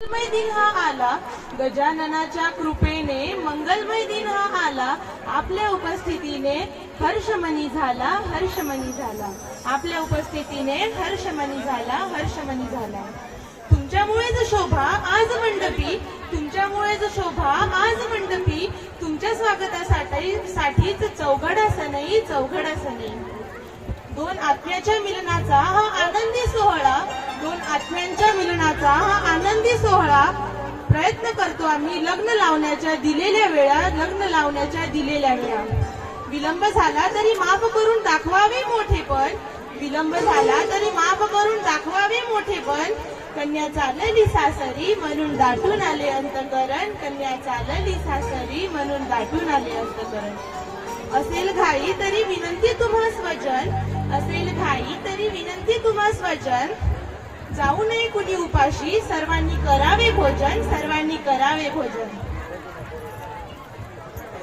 मंगलमय दिन हा आला, गजाननाच्या कृपेने मंगलमय दिन हा आला. आपल्या उपस्थितीने हर्षमनी झाला, हर्षमनी झाला. आपल्या उपस्थितीने हर्षमनी झाला, हर्षमनी झाला. तुमच्यामुळेच शोभा आज मंडपी, तुमच्यामुळेच शोभा आज मंडपी. तुमच्या स्वागतासाठीच चौघड असनई, चौघड असनई. दोन आत्म्याच्या मिलनाचा हा आनंदी सोहळा, दोन आत्म्यांच्या मिलनाचा हा आनंदी सोहळा. प्रयत्न करतो आम्ही लग्न लावण्याच्या दिलेल्या वेळा, लग्न लावण्याच्या दिलेल्या वेळा. विलंब झाला तरी माफ करून दाखवावे मोठेपण, विलंब झाला तरी माफ करून दाखवावे मोठेपण. कन्या चालली सासरी म्हणून दाटून आले अंतकरण, कन्या चालली सासरी म्हणून दाटून आले अंतकरण. असेल घाई तरी विनंती तुम्हा स्वजन, असेल घाई तरी विनंती तुम्हा स्वजन. जाऊ नये कुणी उपाशी, सर्वांनी करावे भोजन, सर्वांनी करावे भोजन.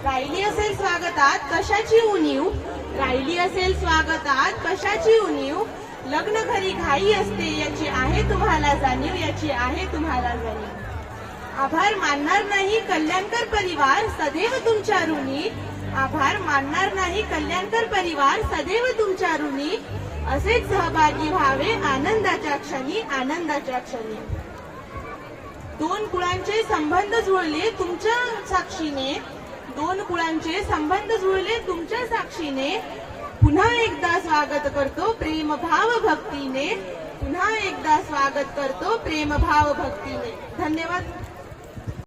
राहिली असेल स्वागतात कशाची उणीव, राहिली असेल स्वागतात कशाची उणीव. लग्न घरी घाई असते याची आहे तुम्हाला जाणीव, याची आहे तुम्हाला जाणीव. आभार मानणार नाही कल्याणकर परिवार सदैव तुमच्या ऋणी, आभार मानणार नाही कल्याणकर परिवार सदैव तुमच्या ऋणी. असेच सहभागी व्हावे आनंदाच्या क्षणी, आनंदाच्या क्षणी. दोन कुळांचे संबंध जुळले तुमच्या साक्षीने, दोन कुळांचे संबंध जुळले तुमच्या साक्षीने. पुन्हा एकदा स्वागत करतो प्रेम भाव भक्तीने, पुन्हा एकदा स्वागत करतो प्रेम भाव भक्तीने. धन्यवाद.